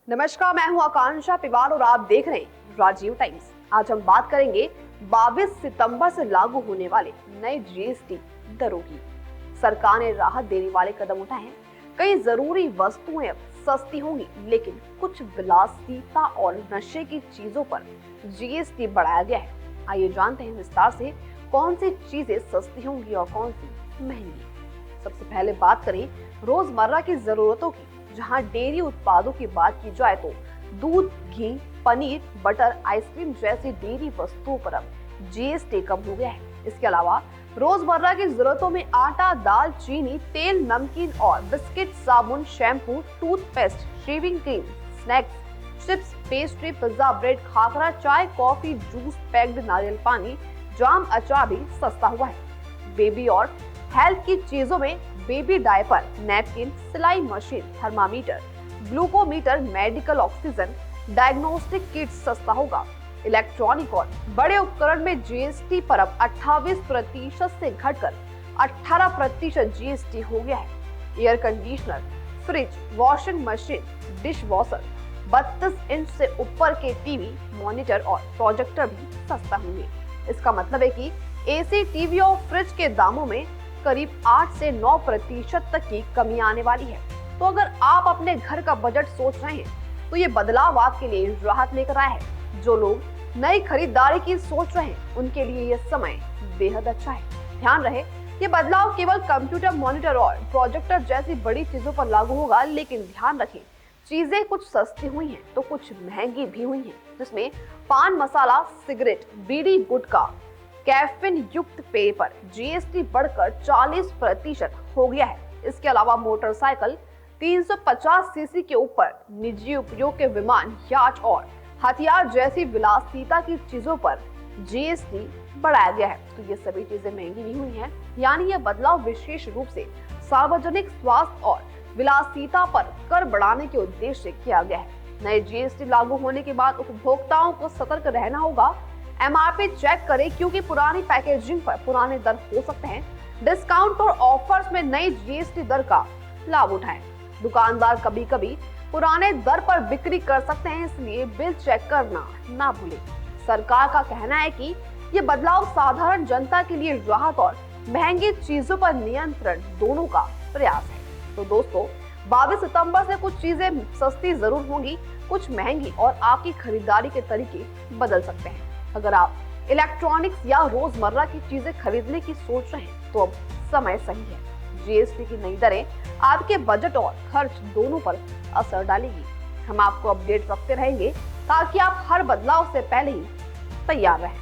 नमस्कार, मैं हूं आकांक्षा पिवाल और आप देख रहे हैं राजीव टाइम्स। आज हम बात करेंगे 22 सितंबर से लागू होने वाले नए जीएसटी दरों की। सरकार ने राहत देने वाले कदम उठाए हैं। कई जरूरी वस्तुएं अब सस्ती होंगी, लेकिन कुछ विलासिता और नशे की चीजों पर जीएसटी बढ़ाया गया है। आइए जानते हैं विस्तार से कौन सी चीजें सस्ती होंगी और कौन सी महंगी। सबसे पहले बात करें रोजमर्रा की जरूरतों की। जहां डेयरी उत्पादों की बात की जाए तो दूध, घी, पनीर, बटर, आइसक्रीम जैसी डेयरी वस्तुओं पर अब जीएसटी कम हो गया है। इसके अलावा रोजमर्रा की जरूरतों में आटा, दाल, चीनी, तेल, नमकीन और बिस्किट, साबुन, shampoo, toothpaste, shaving cream, snacks, chips, pastry, pizza, bread, khakhra, चाय, कॉफी, जूस, पैक्ड नारियल पानी, जाम, अचार भी सस्ता हुआ है। बेबी और हेल्थ की चीजों में बेबी डायपर, नैपकिन, सिलाई machine, thermometer, glucometer, medical oxygen, diagnostic kit सस्ता होगा। इलेक्ट्रॉनिक और बड़े उपकरण में जीएसटी पर अब 28% से घटकर 18% जीएसटी हो गया है। Air conditioner, fridge, washing machine, dish washer, 32 inch से ऊपर के टीवी, मॉनिटर और प्रोजेक्टर भी सस्ता होंगे। इसका मतलब है कि एसी, टीवी और फ्रिज के दामों में करीब 8 से 9% तक की कमी आने वाली है। तो अगर आप अपने घर का बजट सोच रहे हैं तो ये बदलाव आपके लिए राहत लेकर आया है। जो लोग नई खरीदारी की सोच रहे हैं उनके लिए ये समय बेहद अच्छा है। ध्यान रहे, ये बदलाव केवल कंप्यूटर, मॉनिटर और प्रोजेक्टर जैसी बड़ी चीजों पर लागू होगा, लेकिन ध्यान रखें चीजें कुछ सस्ती हुई हैं तो कुछ महंगी भी हुई हैं, जिसमें पान मसाला, सिगरेट, बीड़ी, गुटखा, कैफीन युक्त पेय पर जीएसटी बढ़कर 40% हो गया है। इसके अलावा मोटरसाइकिल, 350 सीसी के ऊपर, निजी उपयोग के विमान, याच और हथियार जैसी विलासिता की चीजों पर जीएसटी बढ़ाया गया है। तो ये सभी चीजें महंगी नहीं हुई हैं, यानी यह बदलाव विशेष रूप से सार्वजनिक स्वास्थ्य और विलासिता पर कर बढ़ाने के उद्देश्य से किया गया है। नए जीएसटी लागू होने के बाद उपभोक्ताओं को सतर्क रहना होगा। एमआरपी चेक करें, क्योंकि पुरानी पैकेजिंग पर पुराने दर हो सकते हैं। डिस्काउंट और ऑफर्स में नई जीएसटी दर का लाभ उठाएं। दुकानदार कभी कभी पुराने दर पर बिक्री कर सकते हैं, इसलिए बिल चेक करना ना भूलें। सरकार का कहना है कि ये बदलाव साधारण जनता के लिए राहत और महंगी चीजों पर नियंत्रण दोनों का प्रयास है। तो दोस्तों, 22 सितंबर से कुछ चीजें सस्ती जरूर होंगी, कुछ महंगी, और आपकी खरीदारी के तरीके बदल सकते हैं। अगर आप इलेक्ट्रॉनिक्स या रोजमर्रा की चीजें खरीदने की सोच रहे हैं तो अब समय सही है। जीएसटी की नई दरें आपके बजट और खर्च दोनों पर असर डालेगी। हम आपको अपडेट रखते रहेंगे ताकि आप हर बदलाव से पहले ही तैयार रहें।